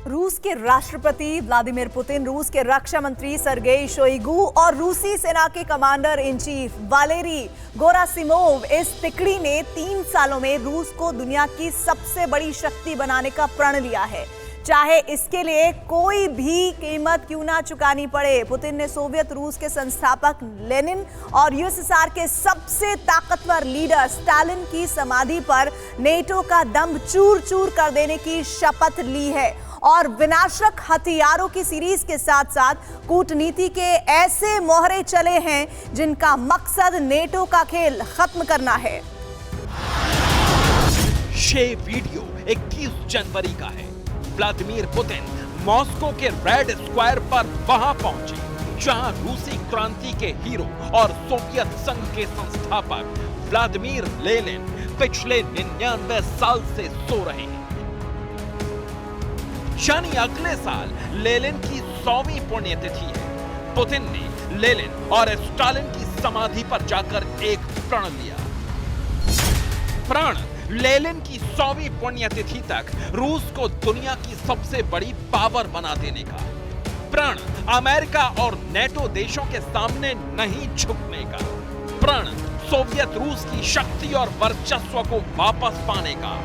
रूस के राष्ट्रपति व्लादिमीर पुतिन, रूस के रक्षा मंत्री सर्गेई शोइगु और रूसी सेना के commander in chief Valery Gerasimov इस तिकड़ी ने 3 सालों में रूस को दुनिया की सबसे बड़ी शक्ति बनाने का प्रण लिया है, चाहे इसके लिए कोई भी कीमत क्यों ना चुकानी पड़े। पुतिन ने सोवियत रूस के संस्थापक लेनिन और यूएसएसआर के सबसे ताकतवर लीडर स्टालिन की समाधि पर नेटो का दम चूर चूर कर देने की शपथ ली है और विनाशक हथियारों की सीरीज के साथ साथ कूटनीति के ऐसे मोहरे चले हैं जिनका मकसद नेटो का खेल खत्म करना है। ये वीडियो 21 जनवरी का है। व्लादिमीर पुतिन मॉस्को के रेड स्क्वायर पर वहां पहुंचे जहां रूसी क्रांति के हीरो और सोवियत संघ के संस्थापक व्लादिमीर लेनिन पिछले 99 साल से सो रहे हैं। यानी अगले साल लेनिन की 100वीं पुण्यतिथि है। पुतिन ने लेनिन और स्टालिन की समाधि पर जाकर एक प्रण लिया। प्रण लेनिन की 100वीं पुण्यतिथि तक रूस को दुनिया की सबसे बड़ी पावर बना देने का। प्रण अमेरिका और नेटो देशों के सामने नहीं झुकने का। प्रण सोवियत रूस की शक्ति और वर्चस्व को वापस पाने का।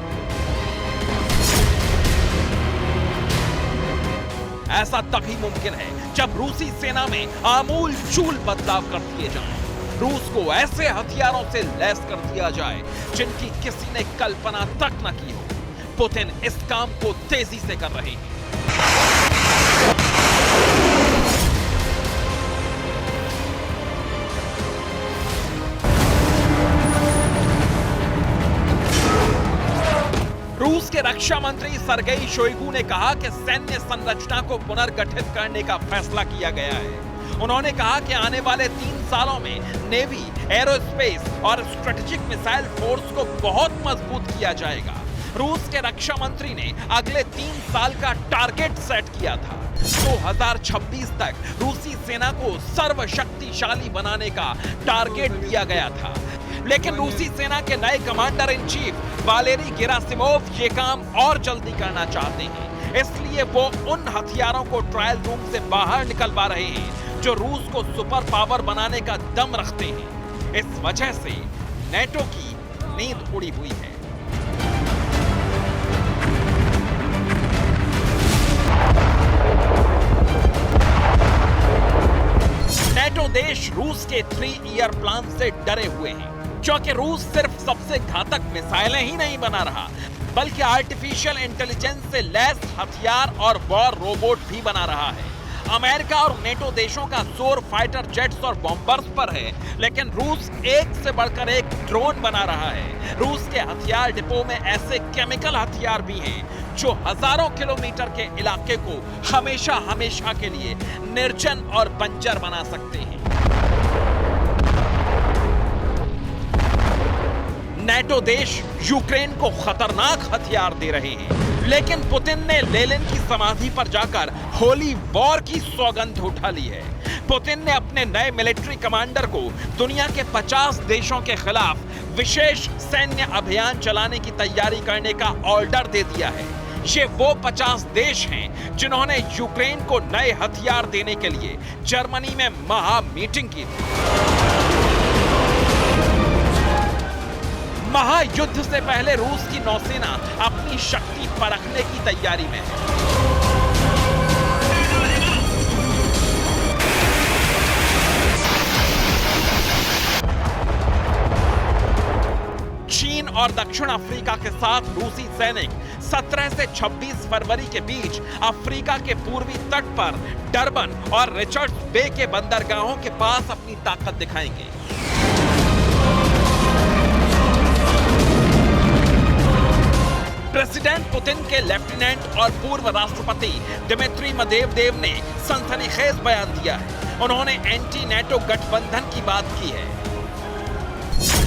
ऐसा तभी मुमकिन है जब रूसी सेना में आमूल चूल बदलाव कर दिए जाएं। रूस को ऐसे हथियारों से लैस कर दिया जाए जिनकी किसी ने कल्पना तक न की हो। पुतिन इस काम को तेजी से कर रहे हैं। रूस के रक्षा मंत्री सर्गेई शोइगु ने कहा कि सैन्य संरचना को पुनर्गठित करने का फैसला किया गया है। उन्होंने कहा कि आने वाले 3 सालों में नेवी, एरोस्पेस और स्ट्रेटेजिक मिसाइल फोर्स को बहुत मजबूत किया जाएगा। रूस के रक्षा मंत्री ने अगले 3 साल का टारगेट सेट किया था। 2026 तक रूसी सेना को सर्वशक्तिशाली बनाने का टारगेट दिया गया था, लेकिन रूसी सेना के नए commander in chief Valery Gerasimov ये काम और जल्दी करना चाहते हैं। इसलिए वो उन हथियारों को ट्रायल रूम से बाहर निकलवा रहे हैं जो रूस को सुपर पावर बनाने का दम रखते हैं। इस वजह से नेटो की नींद उड़ी हुई है। नेटो देश रूस के 3 ईयर प्लान से डरे हुए हैं, क्योंकि रूस सिर्फ सबसे घातक मिसाइलें ही नहीं बना रहा, बल्कि आर्टिफिशियल इंटेलिजेंस से लैस हथियार और वॉर रोबोट भी बना रहा है। अमेरिका और नेटो देशों का जोर फाइटर जेट्स और बॉम्बर्स पर है, लेकिन रूस एक से बढ़कर एक ड्रोन बना रहा है। रूस के हथियार डिपो में ऐसे केमिकल हथियार भी हैं जो हजारों किलोमीटर के इलाके को हमेशा हमेशा के लिए निर्जन और बंजर बना सकते हैं। नेटो देश यूक्रेन को खतरनाक हथियार दे रहे हैं, लेकिन पुतिन ने लेनिन की समाधि पर जाकर होली वॉर की सौगंध उठा ली है। पुतिन ने अपने नए मिलिट्री कमांडर को दुनिया के 50 देशों के खिलाफ विशेष सैन्य अभियान चलाने की तैयारी करने का ऑर्डर दे दिया है। ये वो 50 देश हैं जिन्होंने यूक्रेन को नए हथियार देने के लिए जर्मनी में महा मीटिंग की थी। महायुद्ध से पहले रूस की नौसेना अपनी शक्ति परखने की तैयारी में है। चीन और दक्षिण अफ्रीका के साथ रूसी सैनिक 17 से 26 फरवरी के बीच अफ्रीका के पूर्वी तट पर डरबन और रिचर्ड्स बे के बंदरगाहों के पास अपनी ताकत दिखाएंगे। प्रेसिडेंट पुतिन के लेफ्टिनेंट और पूर्व राष्ट्रपति दिमित्री मेदवेदेव ने सनसनीखेज बयान दिया है। उन्होंने एंटी नेटो गठबंधन की बात की है।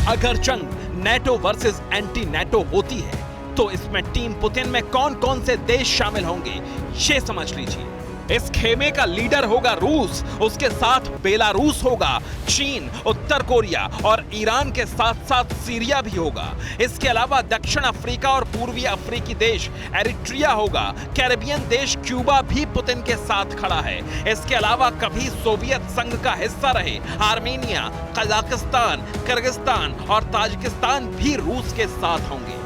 अगर जंग नेटो वर्सेस एंटी नेटो होती है तो इसमें टीम पुतिन में कौन कौन से देश शामिल होंगे, ये समझ लीजिए। इस खेमे का लीडर होगा रूस, उसके साथ बेलारूस होगा, चीन, उत्तर कोरिया और ईरान के साथ साथ सीरिया भी होगा। इसके अलावा दक्षिण अफ्रीका और पूर्वी अफ्रीकी देश एरिट्रिया होगा। कैरेबियन देश क्यूबा भी पुतिन के साथ खड़ा है। इसके अलावा कभी सोवियत संघ का हिस्सा रहे आर्मेनिया, कजाकिस्तान, किर्गिस्तान और ताजिकिस्तान भी रूस के साथ होंगे।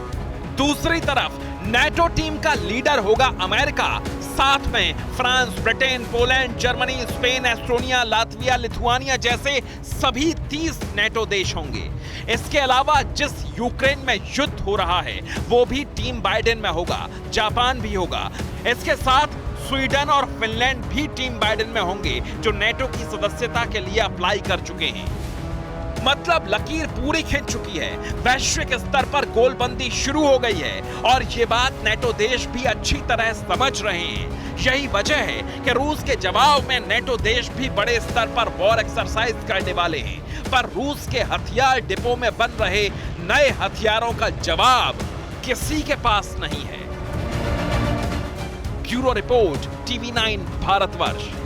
दूसरी तरफ नाटो टीम का लीडर होगा अमेरिका, साथ में France, Britain, Poland, Germany, Spain, Estonia, Latvia, Lithuania जैसे सभी 30 नाटो देश होंगे। इसके अलावा जिस यूक्रेन में युद्ध हो रहा है वो भी टीम बाइडेन में होगा, जापान भी होगा। इसके साथ स्वीडन और फिनलैंड भी टीम बाइडेन में होंगे, जो नाटो की सदस्यता के लिए अप्लाई कर चुके हैं। मतलब लकीर पूरी खिंच चुकी है, वैश्विक स्तर पर गोलबंदी शुरू हो गई है और ये बात नाटो देश भी अच्छी तरह समझ रहे हैं। यही वजह है कि रूस के जवाब में नाटो देश भी बड़े स्तर पर वॉर एक्सरसाइज करने वाले हैं। पर रूस के हथियार डिपो में बन रहे नए हथियारों का जवाब किसी के पास नहीं है। Bureau report, TV9 Bharatvarsh.